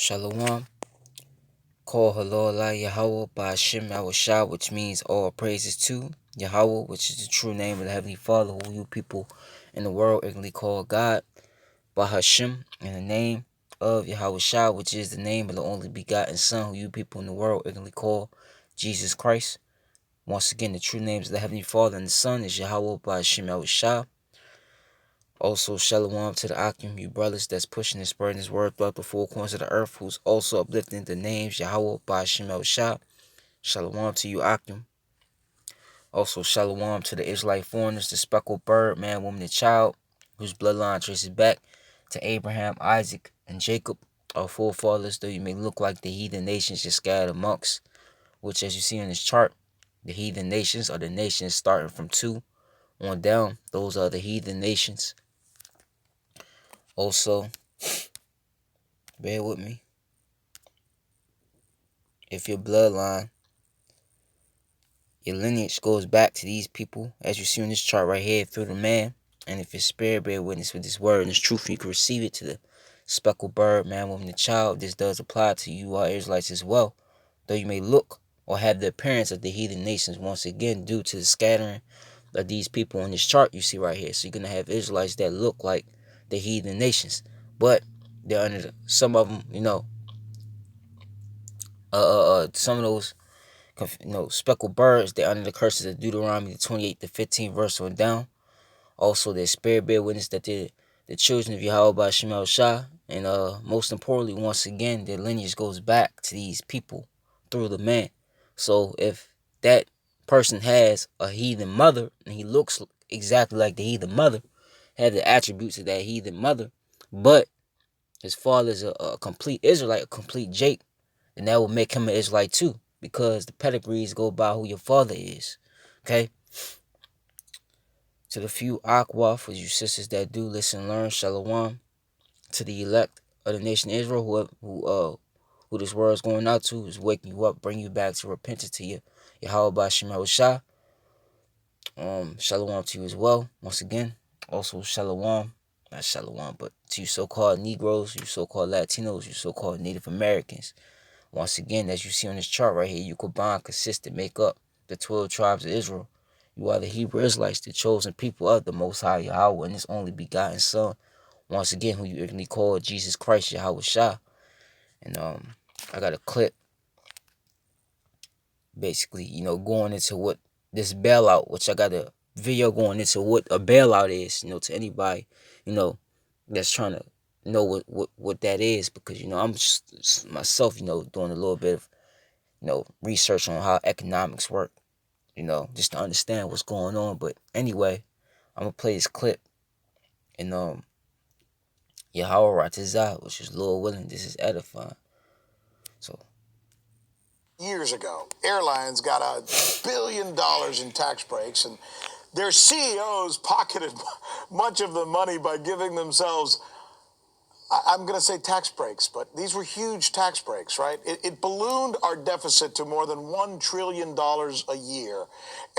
Shalom. Call Halal Yahweh by Hashem Shah, which means all praises to Yahweh, which is the true name of the Heavenly Father, who you people in the world ignorantly call God, by Hashem, in the name of Yahweh Shah, which is the name of the only begotten Son, who you people in the world ignorantly call Jesus Christ. Once again, the true names of the Heavenly Father and the Son is Yahweh by Hashem Shah. Also, shalom to the Akim, you brothers that's pushing and spreading his word throughout the four corners of the earth, who's also uplifting the names Yahweh by Hashem Shah. Shalom to you, Akim. Also, shalom to the Israelite foreigners, the speckled bird, man, woman, and child, whose bloodline traces back to Abraham, Isaac, and Jacob, our forefathers, though you may look like the heathen nations you're scattered amongst, which, as you see on this chart, the heathen nations are the nations starting from 2 on down. Those are the heathen nations. Also, bear with me. If your bloodline, your lineage goes back to these people, as you see on this chart right here, through the man, and if your spirit bear witness with this word and this truth, you can receive it to the speckled bird, man, woman, and child. This does apply to you, our Israelites, as well. Though you may look or have the appearance of the heathen nations, once again, due to the scattering of these people on this chart you see right here. So you're going to have Israelites that look like the heathen nations, but they're under some of them, some of those speckled birds, they're under the curses of Deuteronomy, the 28 to 15 verse on down. Also, their spirit bear witness that they're the children of Yahweh by Shemal Shah. And most importantly, once again, their lineage goes back to these people through the man. So if that person has a heathen mother, and he looks exactly like the heathen mother, have the attributes of that heathen mother, but his father is a complete Israelite, a complete Jake, then that will make him an Israelite too, because the pedigrees go by who your father is. Okay? To the few Aqua, for you sisters that do listen and learn, Shalom. To the elect of the nation of Israel, who this word is going out to, is waking you up, bring you back to repentance to you. Yahweh Shema Shah. Shalom to you as well. Once again. Also, Shalom. Not Shalom, but to you so-called Negroes, you so-called Latinos, you so-called Native Americans. Once again, as you see on this chart right here, you combine, consist, and make up the 12 tribes of Israel. You are the Hebrew Israelites, the chosen people of the Most High Yahweh and His only begotten Son. Once again, who you ignorantly call Jesus Christ, Yahweh Shah. And I got a clip, basically, going into what this bailout, which I got a video going into what a bailout is, to anybody, that's trying to know what that is, because, I'm just myself, doing a little bit of, research on how economics work, just to understand what's going on. But anyway, I'm gonna play this clip, and Yahweh Ratazah, which is Lord willing, this is edifying. So years ago, airlines got $1 billion in tax breaks, and their CEOs pocketed much of the money by giving themselves, I'm going to say tax breaks, but these were huge tax breaks, right? It ballooned our deficit to more than $1 trillion a year.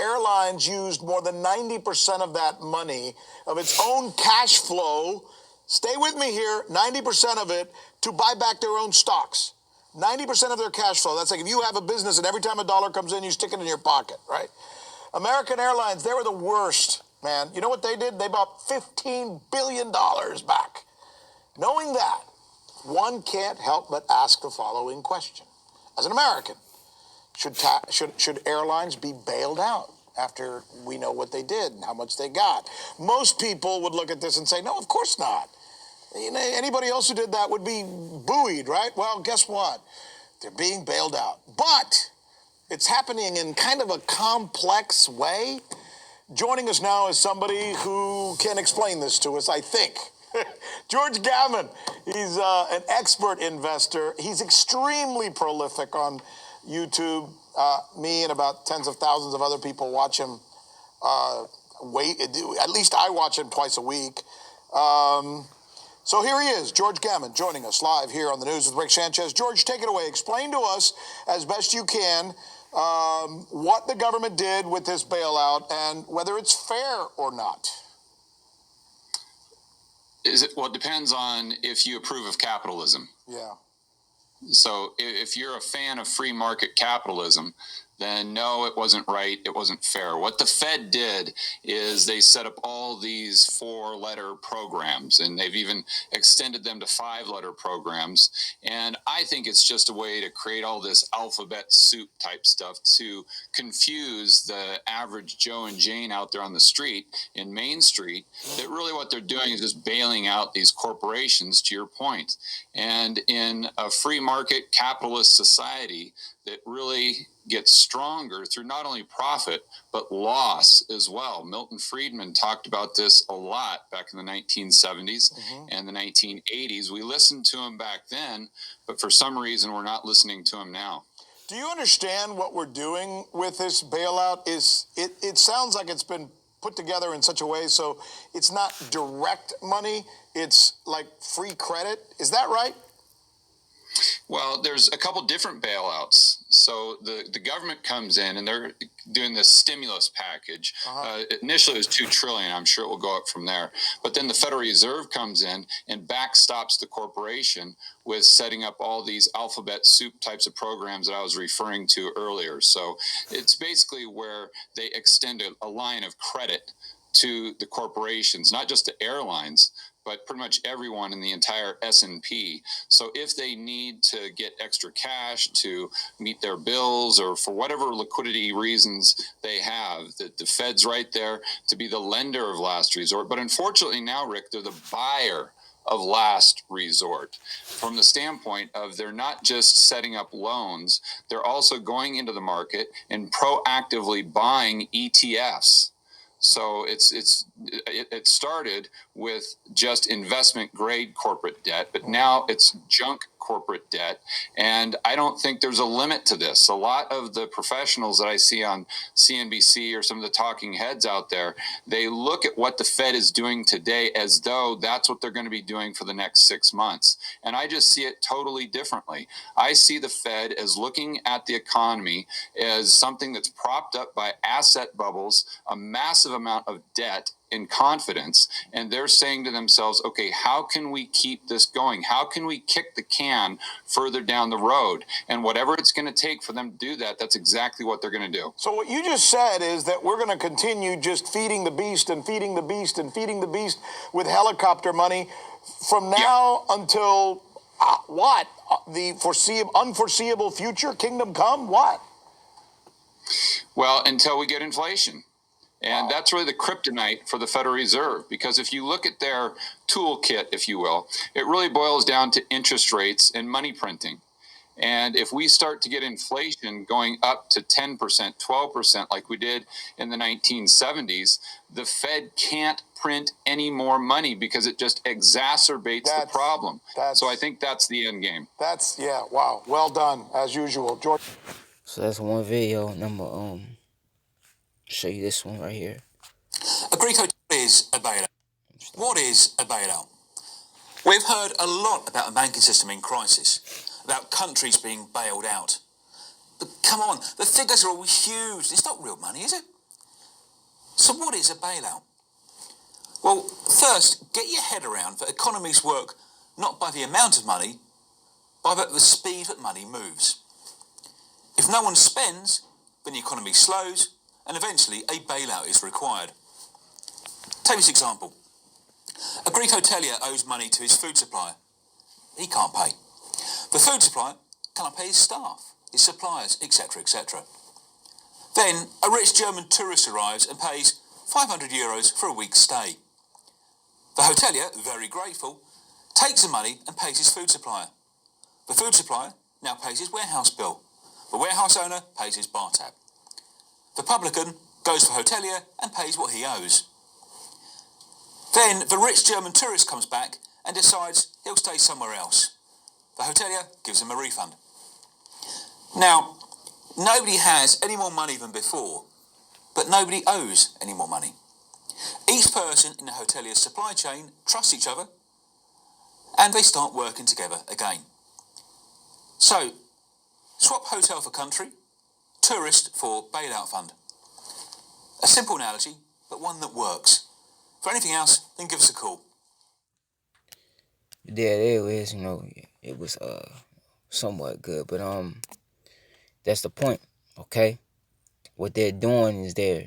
Airlines used more than 90% of that money, of its own cash flow, stay with me here, 90% of it, to buy back their own stocks. 90% of their cash flow. That's like if you have a business and every time a dollar comes in, you stick it in your pocket, right? American Airlines, they were the worst, man. You know what they did? They bought $15 billion back. Knowing that, one can't help but ask the following question. As an American, should airlines be bailed out after we know what they did and how much they got? Most people would look at this and say, no, of course not. Anybody else who did that would be buoyed, right? Well, guess what? They're being bailed out. But it's happening in kind of a complex way. Joining us now is somebody who can explain this to us, I think. George Gammon. He's an expert investor. He's extremely prolific on YouTube. Me and about tens of thousands of other people watch him. At least I watch him twice a week. So here he is, George Gammon, joining us live here on the News with Rick Sanchez. George, take it away. Explain to us, as best you can, what the government did with this bailout and whether it's fair or not. Well, it depends on if you approve of capitalism. Yeah. So if you're a fan of free market capitalism, then no, it wasn't right. It wasn't fair. What the Fed did is they set up all these 4-letter programs, and they've even extended them to 5-letter programs. And I think it's just a way to create all this alphabet soup type stuff to confuse the average Joe and Jane out there on the street in Main Street. That really what they're doing is just bailing out these corporations, to your point. And in a free market capitalist society that really gets stronger through not only profit, but loss as well. Milton Friedman talked about this a lot back in the 1970s and the 1980s. We listened to him back then, but for some reason, we're not listening to him now. Do you understand what we're doing with this bailout? It sounds like it's been put together in such a way so it's not direct money, it's like free credit. Is that right? Well, there's a couple different bailouts. So the government comes in and they're doing this stimulus package. Initially, it was $2 trillion. I'm sure it will go up from there. But then the Federal Reserve comes in and backstops the corporation with setting up all these alphabet soup types of programs that I was referring to earlier. So it's basically where they extend a line of credit to the corporations, not just the airlines, but pretty much everyone in the entire S&P. So if they need to get extra cash to meet their bills or for whatever liquidity reasons they have, that the Fed's right there to be the lender of last resort. But unfortunately now, Rick, they're the buyer of last resort from the standpoint of they're not just setting up loans, they're also going into the market and proactively buying ETFs. So it started with just investment grade corporate debt, but now it's junk corporate debt. And I don't think there's a limit to this. A lot of the professionals that I see on CNBC or some of the talking heads out there, they look at what the Fed is doing today as though that's what they're going to be doing for the next 6 months. And I just see it totally differently. I see the Fed as looking at the economy as something that's propped up by asset bubbles, a massive amount of debt and confidence, and they're saying to themselves, okay, how can we keep this going? How can we kick the can further down the road? And whatever it's going to take for them to do that, that's exactly what they're going to do. So what you just said is that we're going to continue just feeding the beast and feeding the beast and feeding the beast with helicopter money from now until what? The unforeseeable future, kingdom come? What? Well, until we get inflation. And that's really the kryptonite for the Federal Reserve, because if you look at their toolkit, if you will, it really boils down to interest rates and money printing. And if we start to get inflation going up to 10%, 12%, like we did in the 1970s, the Fed can't print any more money because it just exacerbates the problem. So I think that's the end game. Wow. Well done, as usual, George. So that's one video, and I'm gonna show you this one right here. A Greek hotel is a bailout. What is a bailout? We've heard a lot about the banking system in crisis, about countries being bailed out. But come on, the figures are all huge. It's not real money, is it? So what is a bailout? Well, first, get your head around that economies work not by the amount of money, but by the speed that money moves. If no one spends, then the economy slows, and eventually a bailout is required. Take this example. A Greek hotelier owes money to his food supplier. He can't pay. The food supplier cannot pay his staff, his suppliers, etc., etc. Then a rich German tourist arrives and pays €500 for a week's stay. The hotelier, very grateful, takes the money and pays his food supplier. The food supplier now pays his warehouse bill. The warehouse owner pays his bar tab. The publican goes for hotelier and pays what he owes. Then the rich German tourist comes back and decides he'll stay somewhere else. The hotelier gives him a refund. Now, nobody has any more money than before, but nobody owes any more money. Each person in the hotelier's supply chain trusts each other, and they start working together again. So, swap hotel for country, tourist for bailout fund. A simple analogy, but one that works. For anything else, then give us a call. There it is, it was somewhat good, but that's the point. Okay, what they're doing is they're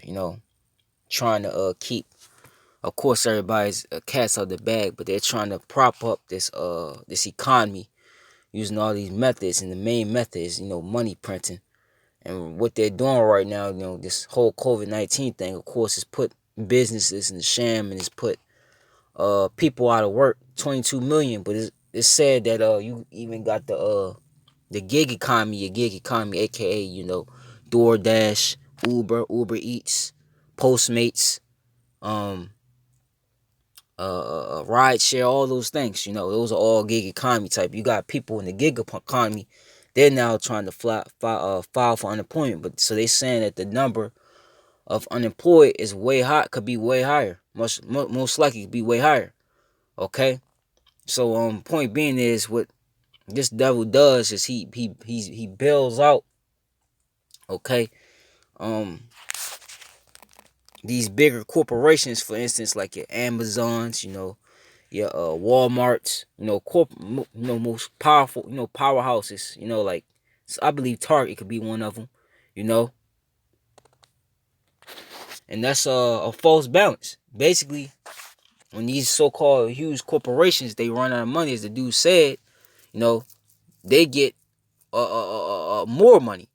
trying to keep. Of course, everybody's cats out the bag, but they're trying to prop up this economy using all these methods, and the main method is money printing. And what they're doing right now, this whole COVID-19 thing, of course, is put businesses in the sham, and it's put people out of work. 22 million, but it's said that you even got the gig economy, aka DoorDash, Uber Eats, Postmates, um, ride share, all those things. Those are all gig economy type. You got people in the gig economy. They're now trying to file for unemployment, but so they saying that the number of unemployed is way high, could be way higher, most likely could be way higher. Okay, so point being is what this devil does is he bails out. Okay, um, these bigger corporations, for instance, like your Amazons, your Walmarts, most powerful, powerhouses, like so I believe Target could be one of them, you know, and that's a false balance. Basically, when these so-called huge corporations they run out of money, as the dude said, you know, they get more money,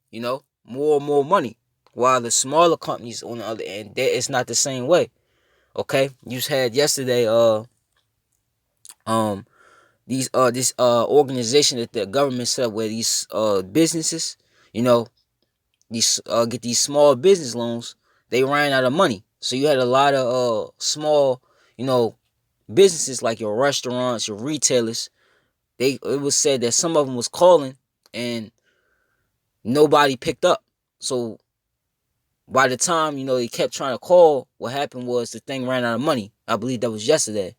more and more money, while the smaller companies on the other end, it's not the same way. Okay, you just had yesterday, um these this organization that the government set up, where these businesses, you know, these get these small business loans, they ran out of money. So you had a lot of small, you know, businesses like your restaurants, your retailers. It was said that some of them was calling and nobody picked up. So by the time they kept trying to call, what happened was the thing ran out of money. I believe that was yesterday.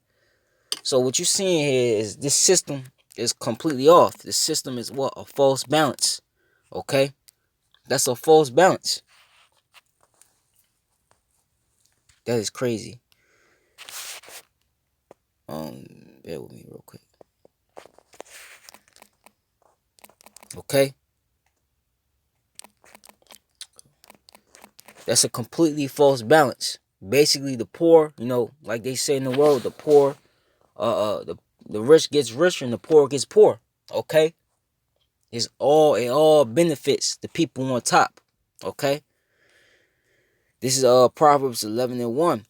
So what you're seeing here is this system is completely off. The system is what? A false balance. Okay? That's a false balance. That is crazy. Bear with me real quick. Okay? That's a completely false balance. Basically, the poor, like they say in the world, the poor, the rich gets richer and the poor gets poor. Okay? It all benefits the people on top. Okay? This is Proverbs 11:1.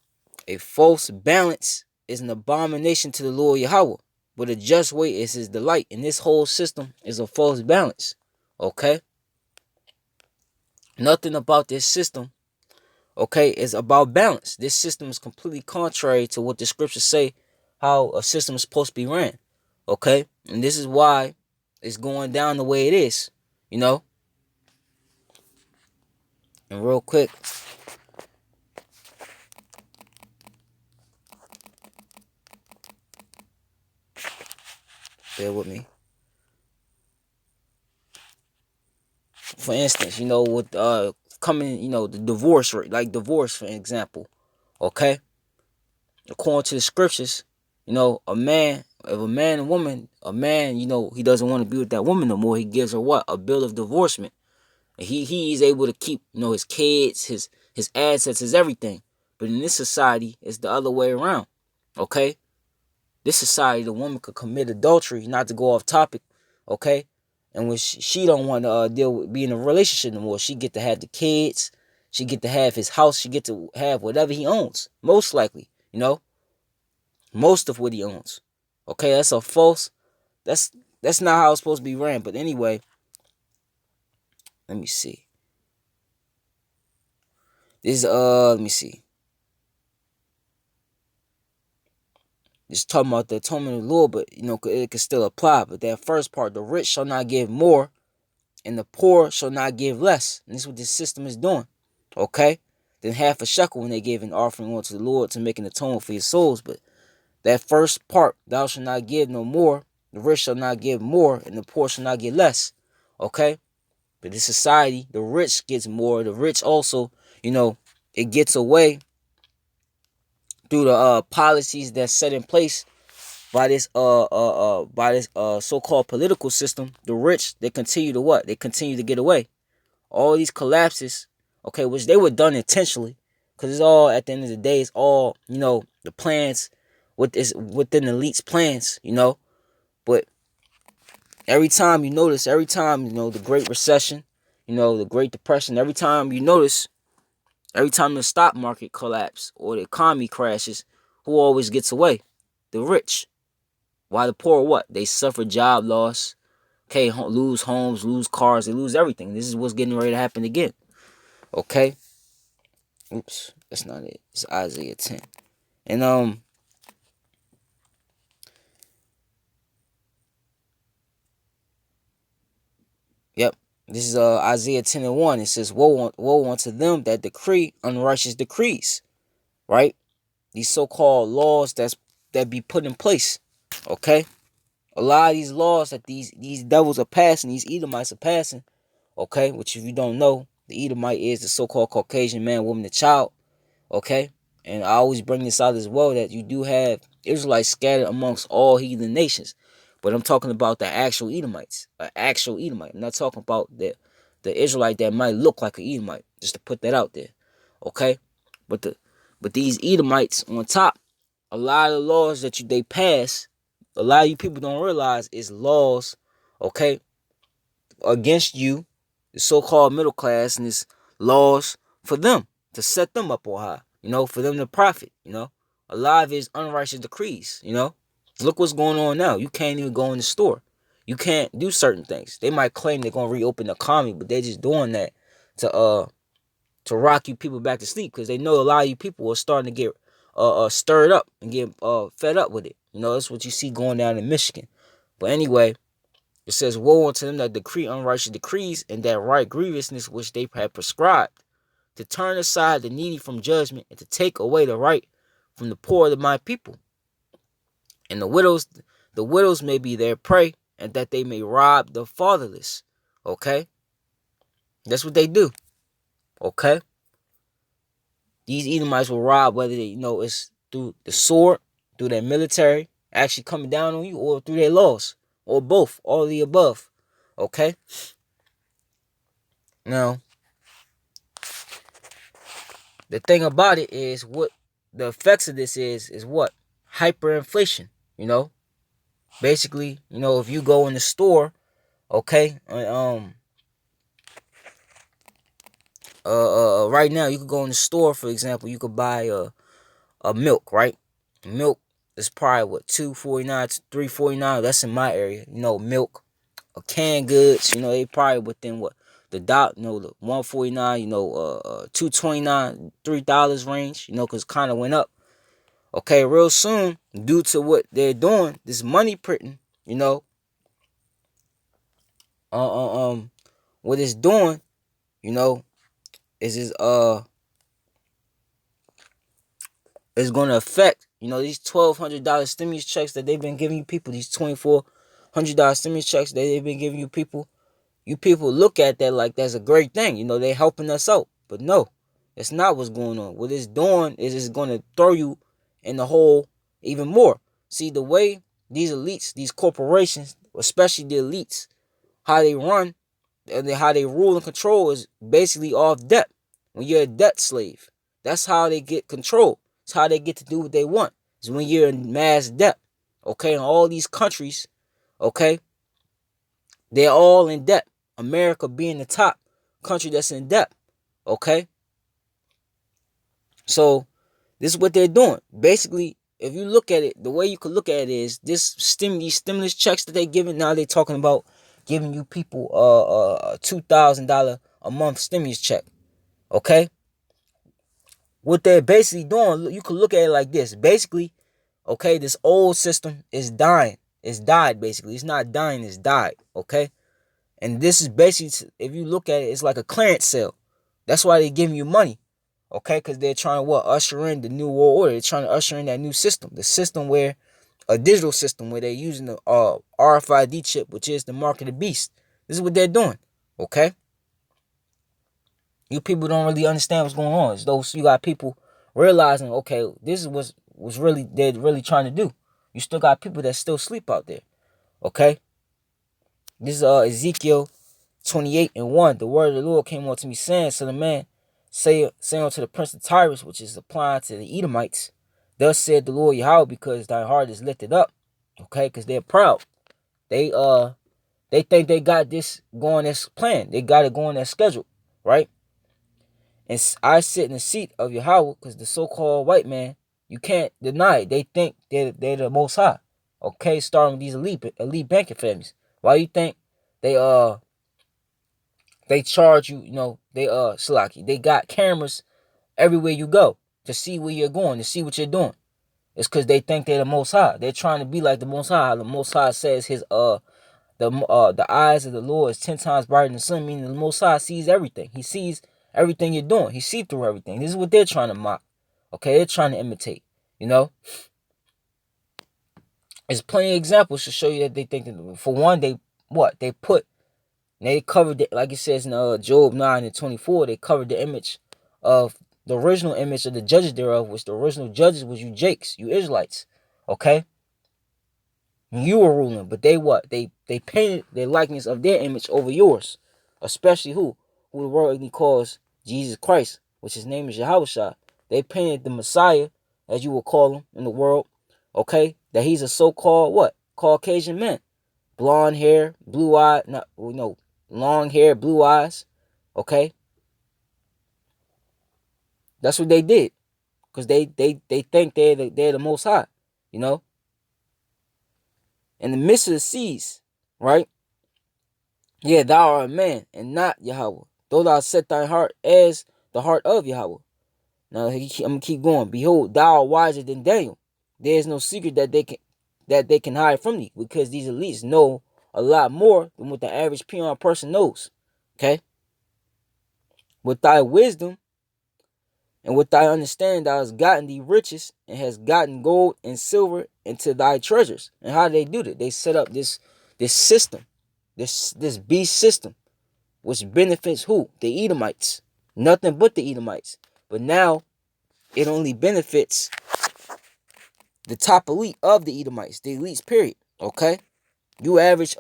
A false balance is an abomination to the Lord Yahweh, but a just weight is his delight. And this whole system is a false balance. Okay? Nothing about this system, okay, is about balance. This system is completely contrary to what the scriptures say how a system is supposed to be ran. Okay? And this is why it's going down the way it is. You know? And real quick, bear with me. For instance, with coming, the divorce rate, like divorce, for example. Okay? According to the scriptures, a man, if a man and woman, a man, he doesn't want to be with that woman no more, he gives her what? A bill of divorcement. And he's able to keep, his kids, his assets, his everything. But in this society, it's the other way around. Okay? This society, the woman could commit adultery, not to go off topic, okay? And when she don't want to deal with being in a relationship no more, she get to have the kids, she get to have his house, she get to have whatever he owns, most likely, most of what he owns. Okay, that's a false. That's not how it's supposed to be ran. But anyway, let me see. Let me see. Just talking about the atonement of the Lord, but it can still apply. But that first part, the rich shall not give more, and the poor shall not give less. And this is what this system is doing. Okay? Then half a shekel when they gave an offering unto the Lord to make an atonement for your souls. But that first part, thou shalt not give no more, the rich shall not give more, and the poor shall not give less. Okay? But this society, the rich gets more. The rich also, it gets away through the policies that's set in place by this so-called political system, the rich, they continue to what? They continue to get away. All these collapses, okay, which they were done intentionally, because it's all, at the end of the day, it's all, the plans, what is within the elite's plans, But every time, the Great Recession, the Great Depression, every time the stock market collapse or the economy crashes, who always gets away? The rich. Why the poor? What? They suffer job loss. Okay, lose homes, lose cars, they lose everything. This is what's getting ready to happen again. Okay. Oops, that's not it. It's Isaiah 10. And yep. This is Isaiah 10 and 1. It says, woe unto them that decree unrighteous decrees. Right? These so-called laws that be put in place. Okay? A lot of these laws that these devils are passing, these Edomites are passing, okay? Which, if you don't know, the Edomite is the so-called Caucasian man, woman, and child, okay? And I always bring this out as well, that you do have Israelites scattered amongst all heathen nations. But I'm talking about the actual Edomites, an actual Edomite. I'm not talking about the Israelite that might look like an Edomite, just to put that out there, okay? But these Edomites on top, a lot of the laws that they pass, a lot of you people don't realize is laws, okay, against you, the so-called middle class, and it's laws for them to set them up on high, for them to profit, A lot of it is unrighteous decrees. Look what's going on now. You can't even go in the store. You can't do certain things. They might claim they're gonna reopen the economy, but they're just doing that to rock you people back to sleep, because they know a lot of you people are starting to get stirred up and get fed up with it. That's what you see going down in Michigan. But anyway, it says, woe unto them that decree unrighteous decrees, and that right grievousness which they have prescribed, to turn aside the needy from judgment, and to take away the right from the poor of my people. And the widows may be their prey, and that they may rob the fatherless. Okay? That's what they do. Okay? These Edomites will rob, whether it's through the sword, through their military actually coming down on you, or through their laws, or both, all of the above. Okay? Now, the thing about it is, what the effects of this is what? Hyperinflation. Basically, if you go in the store, okay, right now you could go in the store, for example, you could buy a milk, right? Milk is probably what, $2.49 to $3.49. That's in my area. Milk, canned goods. They probably within what, the the 149. $2.29, $3 range. Because it kind of went up. Okay, real soon, due to what they're doing, this money printing. Uh, uh um, what it's doing, you know, is going to affect, these $1,200 stimulus checks that they've been giving you people, these $2,400 stimulus checks that they've been giving you people. You people look at that like that's a great thing. They're helping us out. But no, that's not what's going on. What it's doing is it's going to throw you in the hole even more. See, the way these elites, these corporations, especially the elites, how they run and how they rule and control is basically off debt. When you're a debt slave, that's how they get control. It's how they get to do what they want. Is when you're in mass debt. Okay, in all these countries, okay, they're all in debt. America being the top country that's in debt. Okay, so this is what they're doing. Basically, if you look at it, the way you could look at it is these stimulus checks that they giving. Now they're talking about giving you people $2,000 a month stimulus check. Okay, what they're basically doing, you could look at it like this. Basically, okay, this old system is dying. It's died basically. It's not dying. It's died. Okay, and this is basically, if you look at it, it's like a clearance sale. That's why they're giving you money. Okay, because they're trying to usher in the new world order. They're trying to usher in that new system, the system where a digital system where they're using the RFID chip, which is the mark of the beast. This is what they're doing. Okay, you people don't really understand what's going on. It's those, you got people realizing, okay, this is what's really they're really trying to do. You still got people that still sleep out there. Okay? This is Ezekiel 28:1. The word of the Lord came unto me, saying, Son of man, say unto the prince of Tyrus, which is applying to the Edomites, thus said the Lord Yahweh, because thy heart is lifted up. Okay, because they're proud. They think they got this going as planned. They got it going as scheduled, right? And I sit in the seat of Yahweh, because the so-called white man, you can't deny it. They think they're the most high. Okay, starting with these elite banking families. Why you think they charge you, Salaki, they got cameras everywhere you go to see where you're going, to see what you're doing. It's because they think they're the most high. They're trying to be like the most high. The most high says the eyes of the Lord is 10 times brighter than the sun, meaning the most high sees everything. He sees everything you're doing. He sees through everything. This is what they're trying to mock. Okay, they're trying to imitate. There's plenty of examples to show you that they think that, for one, they covered it, like it says in Job 9:24. They covered the image of the original image of the judges thereof, which the original judges was you Jakes, you Israelites. Okay? You were ruling, but they what? They painted their likeness of their image over yours. Especially who? Who the world calls Jesus Christ, which his name is Yahushua. They painted the Messiah, as you will call him in the world, okay? That he's a so-called what? Caucasian man. Blonde hair, blue eye, long hair, blue eyes. Okay? That's what they did. Because they think they're the most high. You know? In the midst of the seas, right? Yeah, thou art a man, and not Yahweh. Though thou set thy heart as the heart of Yahweh. Now I'm gonna keep going. Behold, thou art wiser than Daniel. There is no secret that they can hide from thee, because these elites know a lot more than what the average peon person knows. Okay? With thy wisdom and with thy understanding, thou hast gotten thee riches and hast gotten gold and silver into thy treasures. And how do they do that? They set up this system, this beast system, which benefits who? The Edomites. Nothing but the Edomites. But now it only benefits the top elite of the Edomites, the elites, period. Okay? You average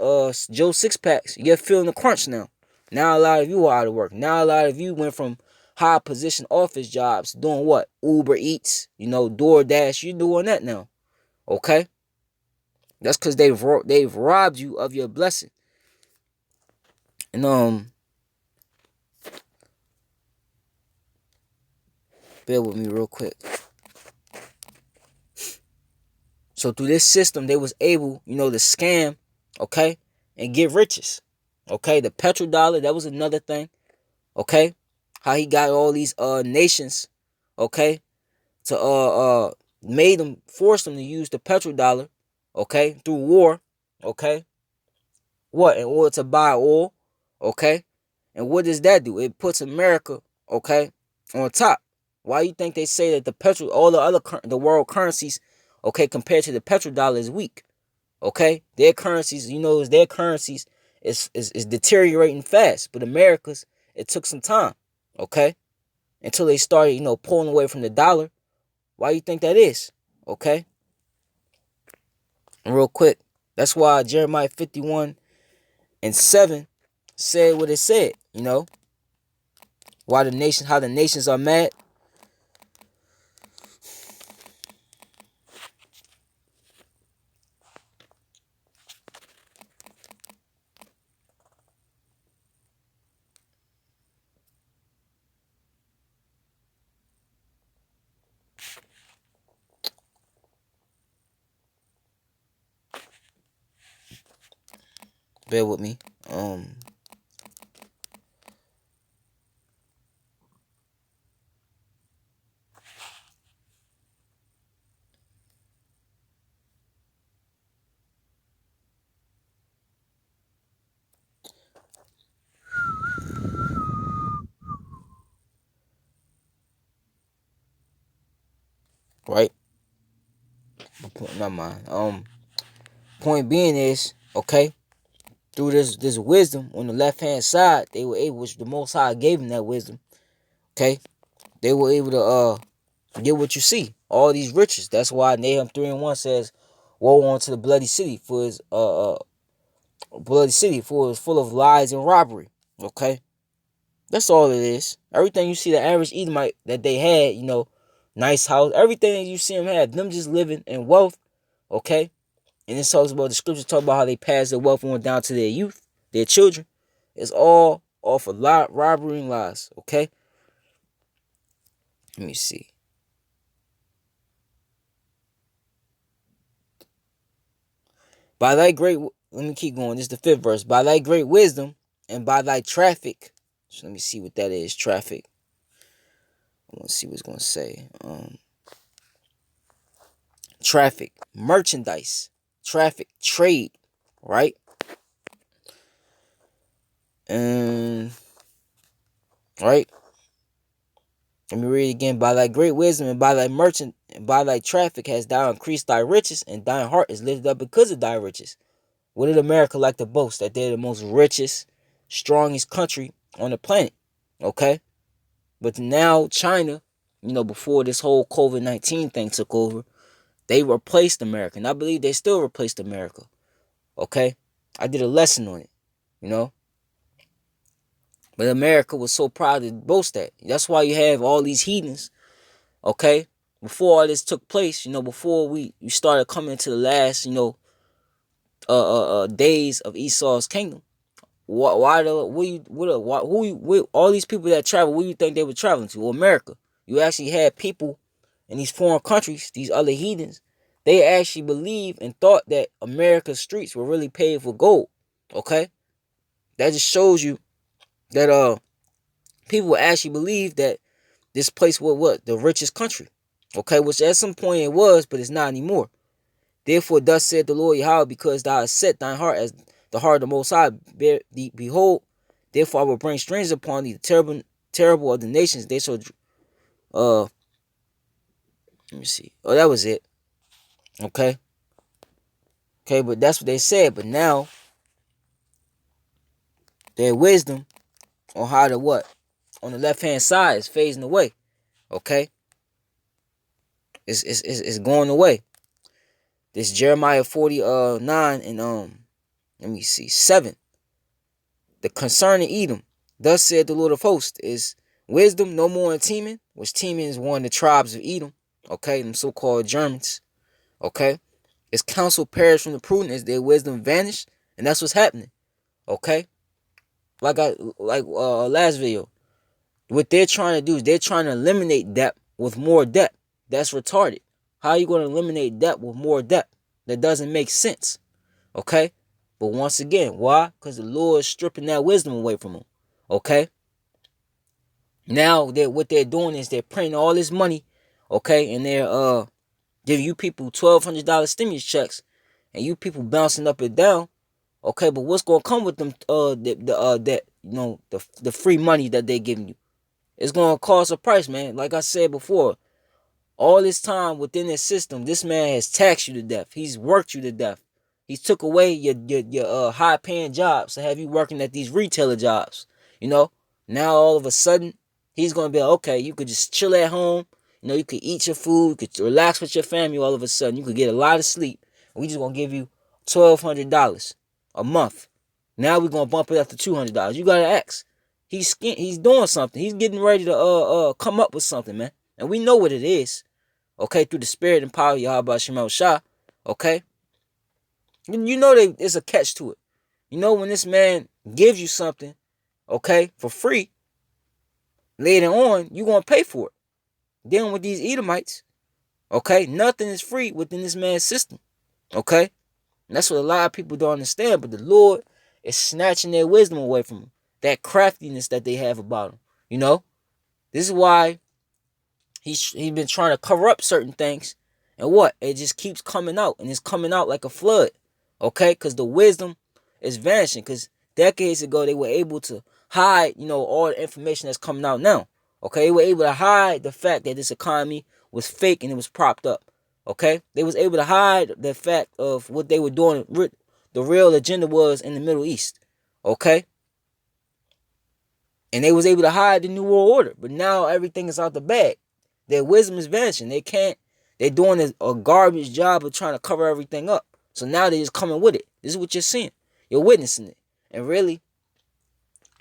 Joe six packs, you're feeling the crunch now. Now a lot of you are out of work. Now a lot of you went from high position office jobs doing what? Uber Eats, DoorDash. You're doing that now. Okay? That's because they've robbed you of your blessing. And bear with me real quick. So through this system, they was able, to scam, okay, and get riches. Okay, the petrodollar, that was another thing. Okay, how he got all these nations, okay, to force them to use the petrodollar, okay, through war, okay. What? In order to buy oil, okay. And what does that do? It puts America, okay, on top. Why you think they say that all the other the world currencies, okay, compared to the petrodollar is weak? Okay, their currencies, their currencies is deteriorating fast, but America's, it took some time, okay, until they started, pulling away from the dollar. Why you think that is? Okay, and real quick, that's why Jeremiah 51:7 said what it said. Why how the nations are mad. Bear with me. Right. Not mine. Point being is, okay, through this wisdom on the left hand side, they were able, which the Most High gave them that wisdom. Okay, they were able to get what you see, all these riches. That's why Nahum 3:1 says, woe unto the bloody city for it's full of lies and robbery. Okay, that's all it is. Everything you see the average Edomite that they had, nice house, everything that you see them have, them just living in wealth. Okay, and it talks about the scriptures talk about how they passed their wealth on down to their youth, their children. It's all off of robbery and lies. Okay, let me see. By thy great, let me keep going. This is the fifth verse. By thy great wisdom and by thy traffic. So let me see what that is. Traffic. I want to see what it's going to say. Traffic, merchandise, traffic, trade, right? And right. Let me read it again. By thy great wisdom and by thy merchant and by thy traffic has thou increased thy riches, and thine heart is lifted up because of thy riches. What did America like to boast? That they're the most richest, strongest country on the planet. Okay? But now China, before this whole COVID-19 thing took over, they replaced America. And I believe they still replaced America. Okay? I did a lesson on it, you know? But America was so proud to boast that. That's why you have all these heathens, okay? Before all this took place, before we started coming into the last, days of Esau's kingdom. Why the what you what why, who you what, all these people that travel? Where you think they were traveling to? Well, America. You actually had people in these foreign countries, these other heathens. They actually believed and thought that America's streets were really paved with gold. Okay, that just shows you that people actually believe that this place was what the richest country. Okay, which at some point it was, but it's not anymore. Therefore, thus said the Lord Yahweh, because thou hast set thine heart as the heart of the Most High, behold, therefore I will bring strangers upon thee, the terrible of the nations. They shall, let me see. Oh, that was it. Okay, okay, but that's what they said. But now their wisdom on how to what on the left hand side is phasing away. Okay, it's going away. This Jeremiah 49 and let me see 7. The concerning Edom, thus said the Lord of hosts, is wisdom no more in Teman, which Teman is one of the tribes of Edom, okay, them so-called Germans, okay. Its counsel perished from the prudent as their wisdom vanished, and that's what's happening, okay. Last video, what they're trying to do is they're trying to eliminate debt with more debt. That's retarded. How are you going to eliminate debt with more debt? That doesn't make sense, okay. But once again, why? Because the Lord is stripping that wisdom away from them. Okay? Now what they're doing is they're printing all this money, okay, and they're giving you people $1,200 stimulus checks, and you people bouncing up and down. Okay, but what's gonna come with them the free money that they're giving you? It's gonna cost a price, man. Like I said before, all this time within this system, this man has taxed you to death. He's worked you to death. He's took away your high paying jobs to have you working at these retailer jobs. You know, now all of a sudden he's gonna be like, okay, you could just chill at home. You could eat your food, you could relax with your family. All of a sudden, you could get a lot of sleep. We just gonna give you $1,200 a month. Now we're gonna bump it up to $200. You gotta ask. He's doing something. He's getting ready to come up with something, man. And we know what it is. Okay, through the spirit and power of Yahweh Shemel Shah. Okay? You know there's a catch to it. When this man gives you something, okay, for free, later on, you're going to pay for it. Dealing with these Edomites, okay, nothing is free within this man's system. Okay? And that's what a lot of people don't understand. But the Lord is snatching their wisdom away from them. That craftiness that they have about them. This is why he's been trying to cover up certain things, and what it just keeps coming out, and it's coming out like a flood, okay? Because the wisdom is vanishing. Because decades ago they were able to hide, all the information that's coming out now. Okay, they were able to hide the fact that this economy was fake and it was propped up. Okay, they was able to hide the fact of what they were doing. The real agenda was in the Middle East. Okay, and they was able to hide the New World Order, but now everything is out the bag. Their wisdom is vanishing. They can't They doing a garbage job of trying to cover everything up. So now they just coming with it. This is what you're seeing. You're witnessing it. And really,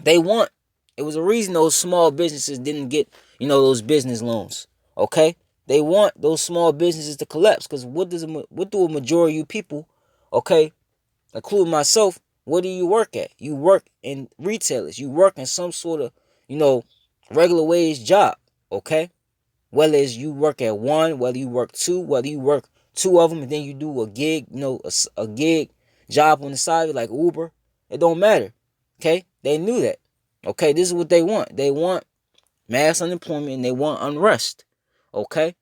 they want. It was a reason those small businesses didn't get, those business loans. Okay, they want those small businesses to collapse because what do a majority of you people, okay, including myself, what do you work at? You work in retailers. You work in some sort of, regular wage job. Okay, whether it's you work at one, whether you work two, whether you work two of them and then you do a gig, a gig job on the side like Uber. It don't matter. Okay, they knew that. Okay, this is what they want. They want mass unemployment and they want unrest. Okay,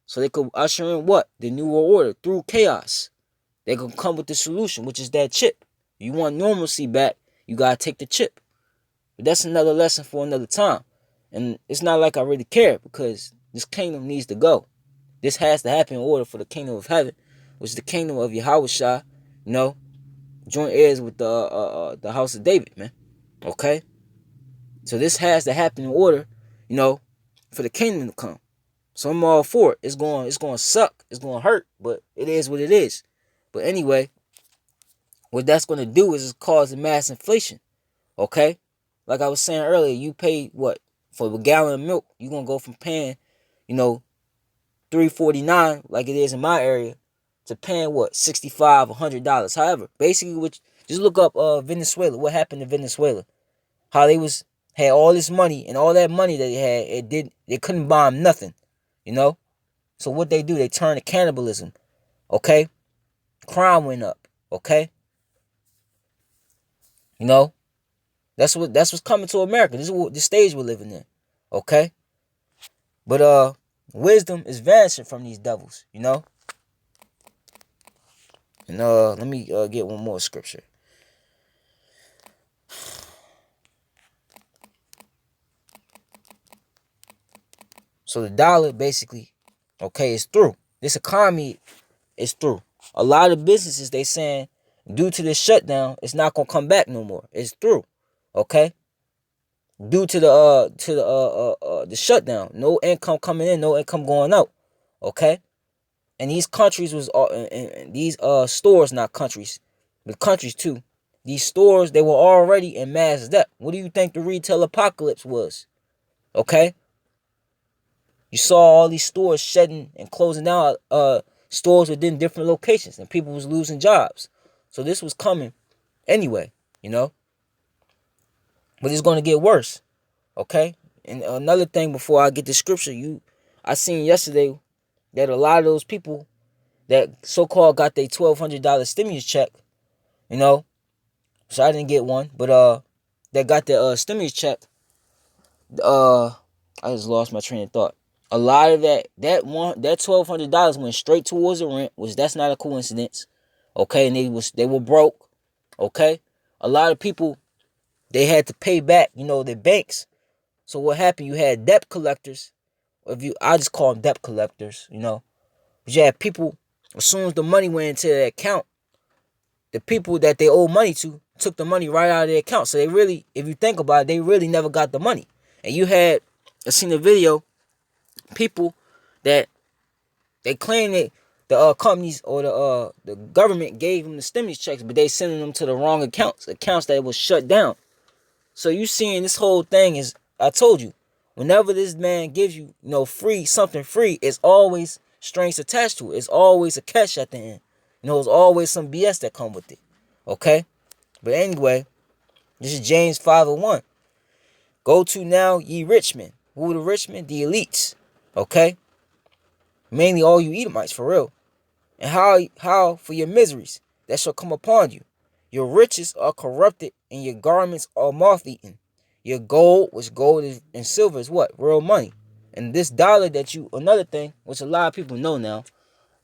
so they could usher in what? The new world order through chaos. They could come with the solution, which is that chip. You want normalcy back, you gotta take the chip. But that's another lesson for another time. And it's not like I really care because this kingdom needs to go. This has to happen in order for the kingdom of heaven, which is the kingdom of Yahweh Shah, joint heirs with the house of David, man. Okay? So this has to happen in order, for the kingdom to come. So I'm all for it. It's going to suck. It's going to hurt, but it is what it is. But anyway, what that's going to do is cause a mass inflation. Okay? Like I was saying earlier, you pay what? For a gallon of milk, you're going to go from paying, $3.49 like it is in my area to paying what? $65, $100. However, basically just look up Venezuela. What happened to Venezuela? How had all this money and all that money that they had, they couldn't buy them nothing. So what they do, they turn to cannibalism. Okay? Crime went up. Okay? That's what's coming to America. This is the stage we're living in. Okay? But wisdom is vanishing from these devils, And let me get one more scripture. So the dollar basically, okay, is through. This economy is through. A lot of businesses, they saying due to this shutdown, it's not gonna come back no more. It's through. Okay? Due to the shutdown, no income coming in, no income going out. Okay? And these countries and these stores, not countries, but countries too. These stores, they were already in mass debt. What do you think the retail apocalypse was? Okay? You saw all these stores shedding and closing down stores within different locations and people was losing jobs. So this was coming anyway, But it's going to get worse, okay? And another thing before I get the scripture, I seen yesterday that a lot of those people that so-called got their $1,200 stimulus check, so I didn't get one, but that got their stimulus check, I just lost my train of thought. A lot of that $1,200 went straight towards the rent, which that's not a coincidence. Okay, and they were broke. Okay, a lot of people, they had to pay back, their banks. So what happened? You had debt collectors. I just call them debt collectors. But you had people. As soon as the money went into their account, the people that they owe money to took the money right out of their account. So they really, if you think about it, they really never got the money. And I seen a video, people that they claim that the companies or the government gave them the stimulus checks, but they sending them to the wrong accounts that was shut down. So you seeing this whole thing is, I told you, whenever this man gives you, something free, it's always strings attached to it. It's always a catch at the end. It's always some BS that come with it. Okay? But anyway, this is James 5:1. Go to now, ye rich men. Who are the rich men? The elites. Okay? Mainly all you Edomites, for real. And how for your miseries that shall come upon you. Your riches are corrupted, and your garments are moth-eaten. Your gold, which gold and silver is what? Real money. And this dollar another thing, which a lot of people know now,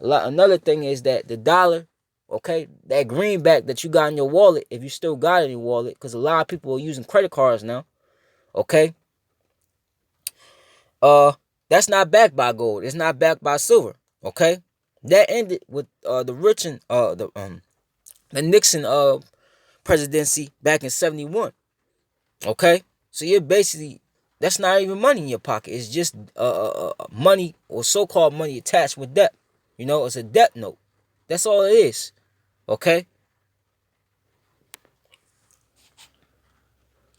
another thing is that the dollar, okay, that greenback that you got in your wallet, if you still got it in your wallet, because a lot of people are using credit cards now, okay, that's not backed by gold. It's not backed by silver, okay. That ended with the Nixon presidency back in 1971. Okay, so you're basically, that's not even money in your pocket. It's just money or so-called money attached with debt. It's a death note. That's all it is. Okay?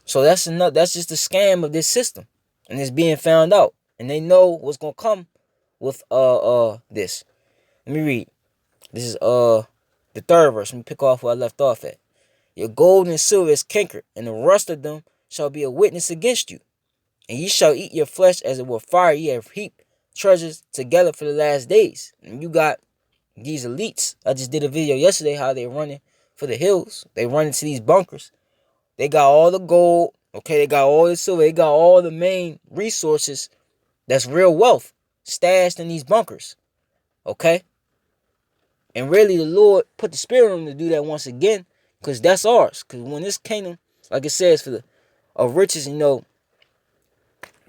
So that's enough. That's just a scam of this system. And it's being found out. And they know what's gonna come with this. Let me read. This is the third verse. Let me pick off where I left off at. Your gold and silver is cankered, and the rust of them shall be a witness against you. And ye shall eat your flesh as it were fire. Ye have heaped treasures together for the last days. And you got these elites. I just did a video yesterday how they running for the hills. They run into these bunkers. They got all the gold. Okay, they got all the silver. They got all the main resources. That's real wealth stashed in these bunkers. Okay? And really the Lord put the spirit on them to do that once again. Because that's ours. Because when this kingdom, like it says, for the of riches,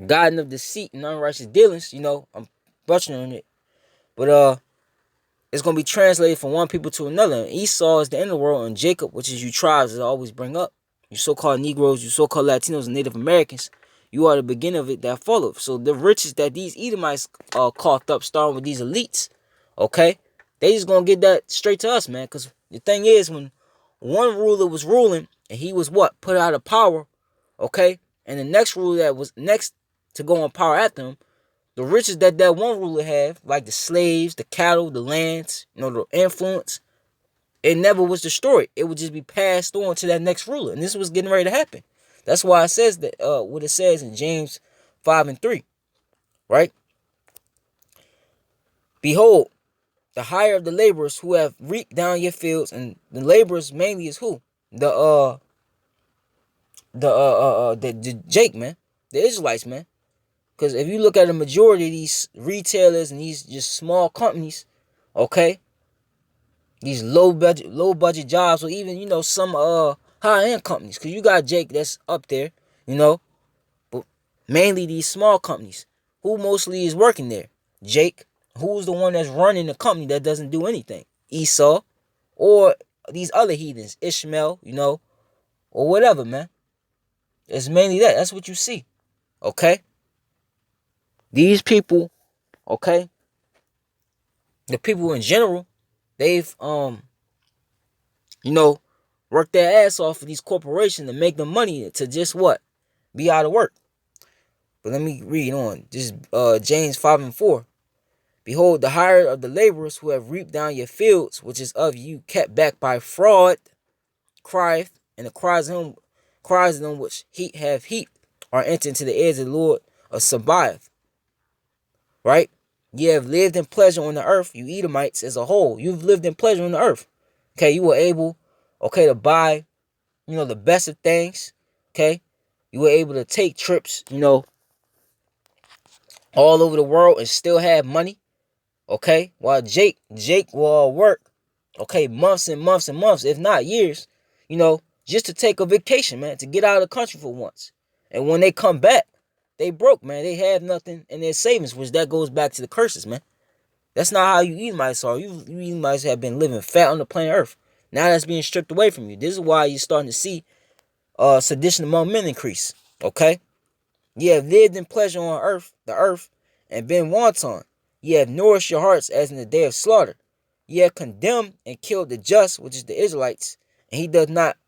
God of deceit and unrighteous dealings, I'm butchering on it. But it's gonna be translated from one people to another. And Esau is the end of the world, and Jacob, which is you tribes, as I always bring up, you so-called Negroes, you so-called Latinos and Native Americans, you are the beginning of it that followed. So the riches that these Edomites coughed up, starting with these elites, okay, they just gonna get that straight to us, man. Because the thing is, when one ruler was ruling and he was what put out of power, okay, and the next ruler that was next to go on power after him, the riches that one ruler had, like the slaves, the cattle, the lands, the influence, it never was destroyed. It would just be passed on to that next ruler. And this was getting ready to happen. That's why it says that what it says in James 5:3, right? Behold, the hire of the laborers who have reaped down your fields, and the laborers mainly is who? The Jake, man. The Israelites, man. Because if you look at the majority of these retailers and these just small companies, okay, these low budget jobs, or even some high end companies, because you got Jake that's up there, but mainly these small companies, who mostly is working there? Jake. Who's the one that's running the company that doesn't do anything? Esau, or these other heathens, Ishmael, or whatever, man. It's mainly that. That's what you see, okay. These people, okay, the people in general, they've you know worked their ass off for these corporations to make them money to just what? Be out of work. But let me read on. This is James 5:4. Behold, the hire of the laborers who have reaped down your fields, which is of you, kept back by fraud, crieth, and the cries of them which have heaped are entered into the ears of the Lord of Sabaoth. Right? Ye have lived in pleasure on the earth, you Edomites as a whole. You've lived in pleasure on the earth. Okay, you were able, okay, to buy, the best of things. Okay, you were able to take trips, all over the world and still have money. Okay, while Jake will work, okay, months and months and months, if not years, just to take a vacation, man, to get out of the country for once. And when they come back, they broke, man. They have nothing in their savings, which that goes back to the curses, man. That's not how you Edomites are. You Edomites have been living fat on the planet Earth. Now that's being stripped away from you. This is why you're starting to see sedition among men increase. Okay? Ye have lived in pleasure on the earth, and been wanton. Ye have nourished your hearts as in the day of slaughter. Ye have condemned and killed the just, which is the Israelites, and he does not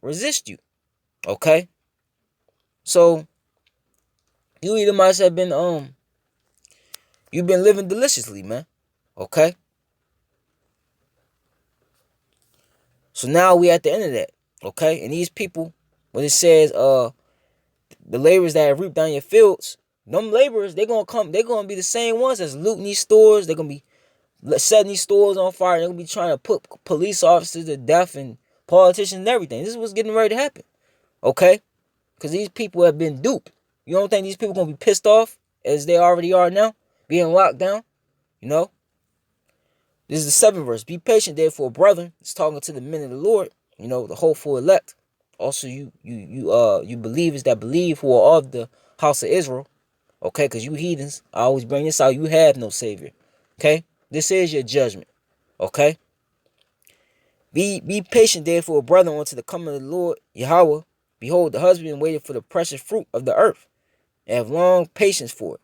resist you. Okay? So you Edomites have been you've been living deliciously, man. Okay? So now we at the end of that. Okay? And these people, when it says the laborers that have reaped down your fields, them laborers, they're gonna be the same ones that's looting these stores. They're gonna be setting these stores on fire. They're gonna be trying to put police officers to death and politicians and everything. This is what's getting ready to happen. Okay? Because these people have been duped. You don't think these people gonna be pissed off as they already are now, being locked down? This is the seventh verse. Be patient, therefore, brethren. It's talking to the men of the Lord, the hopeful elect. Also, you believers that believe who are of the house of Israel. Okay, because you heathens, I always bring this out. You have no savior. Okay, this is your judgment. Okay, be patient, therefore, brethren, unto the coming of the Lord Yahweh. Behold, the husband waited for the precious fruit of the earth, and have long patience for it,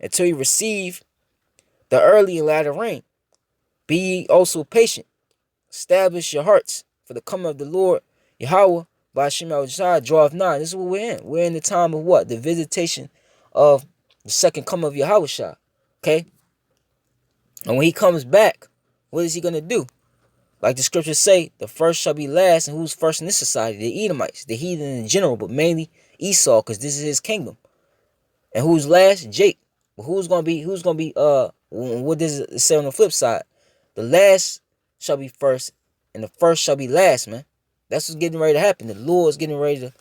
until he receive the early and latter rain. Be ye also patient. Establish your hearts, for the coming of the Lord Yahweh by Hashem Shai draweth nigh. This is what we're in. We're in the time of what? The visitation of the second coming of Yahweh Shai. Okay? And when he comes back, what is he going to do? Like the scriptures say, the first shall be last, and who's first in this society? The Edomites, the heathen in general, but mainly Esau, because this is his kingdom. And who's last? Jake. But what does it say on the flip side? The last shall be first, and the first shall be last, man. That's what's getting ready to happen. The Lord's getting ready to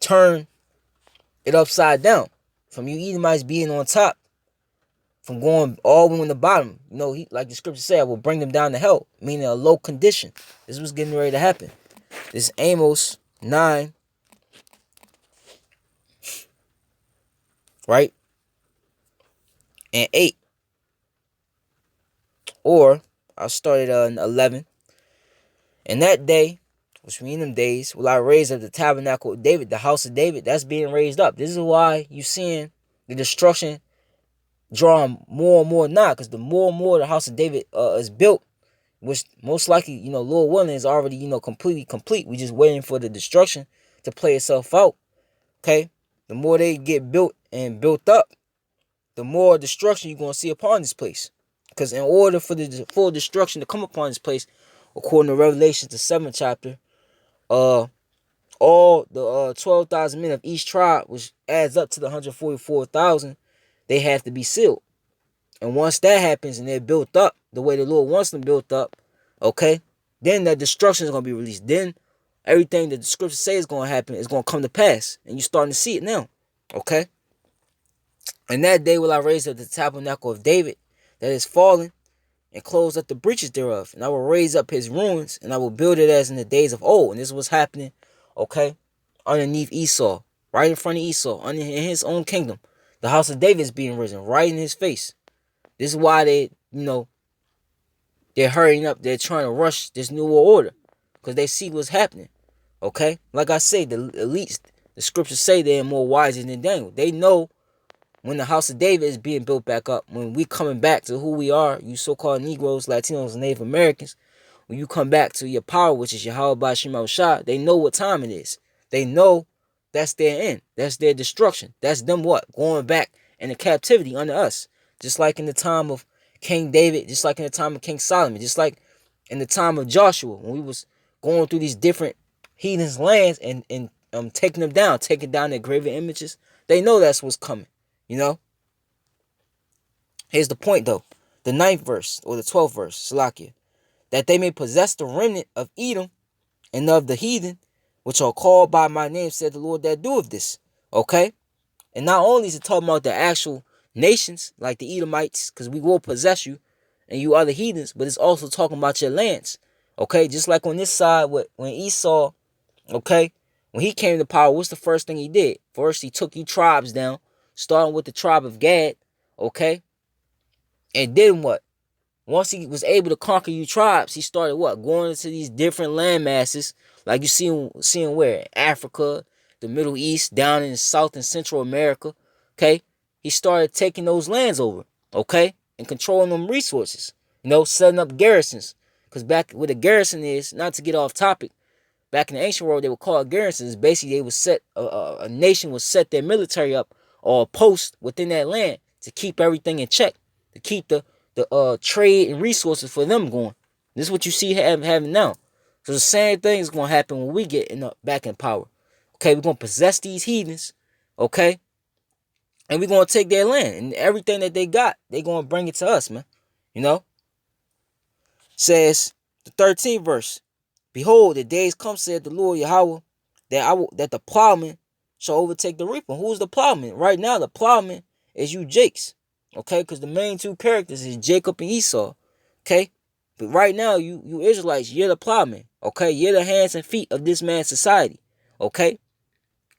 turn it upside down. From you Edomites being on top, from going all the way on the bottom. You know, he, like the scripture said, I will bring them down to hell, meaning a low condition. This was getting ready to happen. This is Amos 9, right? And 8. Or, I'll start at 11. And that day, which mean them days, will I raise up the tabernacle of David, the house of David. That's being raised up. This is why you seeing the destruction drawing more and more nigh. Because the more and more the house of David is built, which most likely, Lord willing, is already, completely complete. We just waiting for the destruction to play itself out. Okay? The more they get built and built up, the more destruction you're going to see upon this place. Because in order for the full destruction to come upon this place, according to Revelation, the 7th chapter, all the 12,000 men of each tribe, which adds up to the 144,000, they have to be sealed. And once that happens and they're built up the way the Lord wants them built up, okay, then that destruction is going to be released. Then everything that the scripture says is going to happen is going to come to pass. And you're starting to see it now, okay? And that day will I raise up the tabernacle of David that is fallen, and close up the breaches thereof. And I will raise up his ruins, and I will build it as in the days of old. And this was happening, okay, underneath Esau, right in front of Esau, in his own kingdom. The house of David is being risen right in his face. This is why they're hurrying up. They're trying to rush this new world order because they see what's happening, okay? Like I say, the elites, the scriptures say they're more wiser than Daniel. They know when the house of David is being built back up, when we coming back to who we are, you so-called Negroes, Latinos, and Native Americans, when you come back to your power, which is Yahweh Ba'Shem Shah, they know what time it is. They know that's their end. That's their destruction. That's them what? Going back into captivity under us. Just like in the time of King David, just like in the time of King Solomon, just like in the time of Joshua, when we was going through these different heathens' lands and taking them down, taking down their graven images. They know that's what's coming. Here's the point though. The 9th verse, or the 12th verse, Salakia. That they may possess the remnant of Edom and of the heathen, which are called by my name, said the Lord that doeth this. Okay? And not only is it talking about the actual nations, like the Edomites, because we will possess you, and you other heathens, but it's also talking about your lands. Okay? Just like on this side, when Esau, okay, when he came to power, what's the first thing he did? First, he took you tribes down, starting with the tribe of Gad, okay? And then what? Once he was able to conquer you tribes, he started what? Going into these different land masses, like you seeing where? Africa, the Middle East, down in South and Central America, okay? He started taking those lands over, okay? And controlling them resources, setting up garrisons. Because back what a garrison is, not to get off topic, back in the ancient world, they would call it garrisons. Basically, they would set a nation would set their military up or a post within that land to keep everything in check, to keep the trade and resources for them going. This is what you see having now. So the same thing is going to happen when we get back in power. Okay, we're going to possess these heathens, okay? And we're going to take their land. And everything that they got, they're going to bring it to us, man. Says the 13th verse. Behold, the days come, said the Lord Yahweh, that the plowman shall overtake the reaper. Who's the plowman? Right now, the plowman is you Jakes. Okay, because the main two characters is Jacob and Esau. Okay, but right now, you Israelites, you're the plowman. Okay, you're the hands and feet of this man's society. Okay,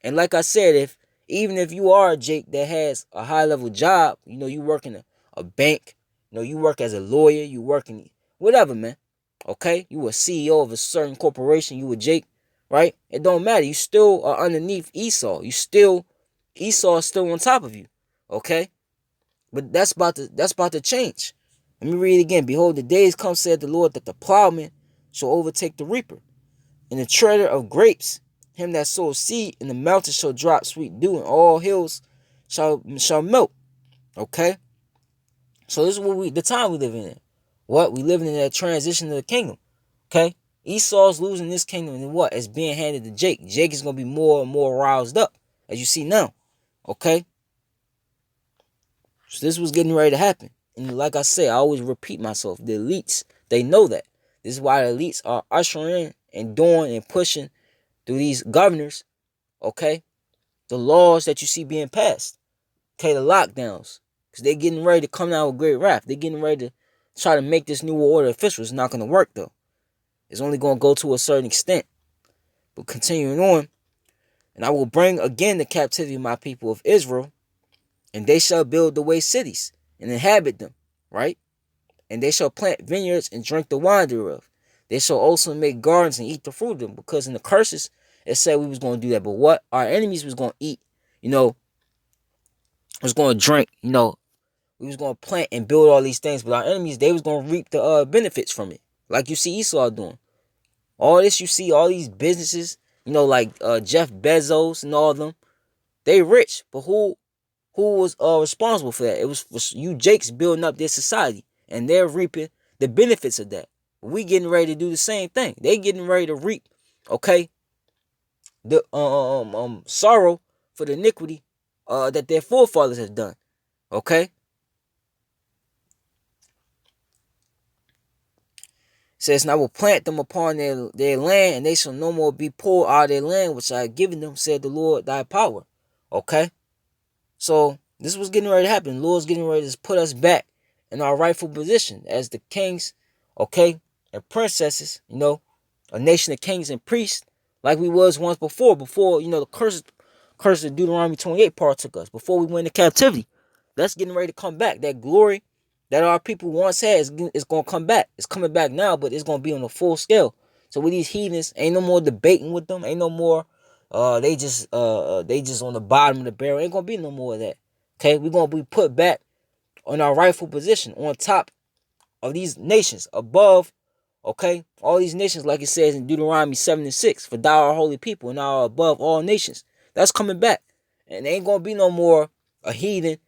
and like I said, even if you are a Jake that has a high level job, you work in a bank, you work as a lawyer, you work in whatever, man. Okay, you a CEO of a certain corporation, you a Jake, right? It don't matter. You still are underneath Esau. Esau is still on top of you. Okay, But that's about to change. Let me read it again. Behold, the days come, said the Lord, that the plowman shall overtake the reaper, and the treader of grapes, him that sows seed, and the mountains shall drop sweet dew, and all hills shall melt. Okay? So this is the time we live in. What? We living in that transition of the kingdom. Okay? Esau's losing this kingdom, and what? It's being handed to Jake. Jake is gonna be more and more roused up, as you see now. Okay? So this was getting ready to happen. And like I say, I always repeat myself. The elites, they know that. This is why the elites are ushering and doing and pushing through these governors, okay, the laws that you see being passed, okay, the lockdowns, because they're getting ready to come out with great wrath. They're getting ready to try to make this new order official. It's not going to work, though. It's only going to go to a certain extent. But continuing on, and I will bring again the captivity of my people of Israel, and they shall build the way cities and inhabit them, right? And they shall plant vineyards and drink the wine thereof. They shall also make gardens and eat the fruit of them, because in the curses it said we was going to do that. But what our enemies was going to eat, was going to drink, we was going to plant and build all these things. But our enemies, they was going to reap the benefits from it, like you see Esau doing. All this you see, all these businesses, like Jeff Bezos and all of them, they rich. But who was responsible for that? It was you Jakes building up their society, and they're reaping the benefits of that. We getting ready to do the same thing. They getting ready to reap, okay, the sorrow for the iniquity that their forefathers have done. Okay? It says, and I will plant them upon their land, and they shall no more be poor out of their land which I have given them, said the Lord thy power. Okay? So this was getting ready to happen. The Lord's getting ready to put us back in our rightful position as the kings, okay, and princesses, a nation of kings and priests, like we was once before, the curse of Deuteronomy 28 partook us, before we went into captivity. That's getting ready to come back. That glory that our people once had is going to come back. It's coming back now, but it's going to be on a full scale. So with these heathens, ain't no more debating with them. Ain't no more they just on the bottom of the barrel. Ain't gonna be no more of that. Okay, we're gonna be put back on our rightful position, on top of these nations, above, okay, all these nations, like it says in Deuteronomy 7:6, for thou art holy people, and thou art above all nations. That's coming back. And there ain't gonna be no more a heathen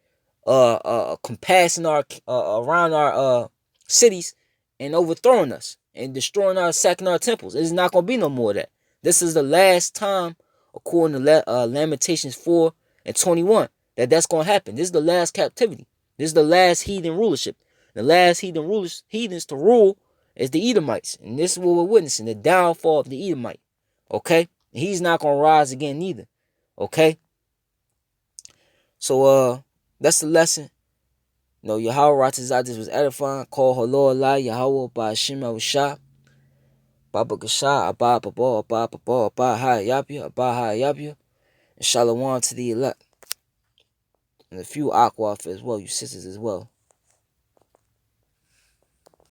compassing our around our cities and overthrowing us and destroying our sacking our temples. It's not gonna be no more of that. This is the last time, according to Lamentations 4:21, that's gonna happen. This is the last captivity. This is the last heathen rulership. The last heathens to rule is the Edomites, and this is what we're witnessing: the downfall of the Edomite. Okay, he's not gonna rise again neither. Okay, so that's the lesson. Yahweh Ratazadis was edifying. Call Halor Allah, Yahweh by Hashem Shah, Baba Gasha, Abba Baba, Abba Baba, Abba Hayabia, Abba Hayabia, and Shalom to the elect. And a few Aqua as well, you sisters as well.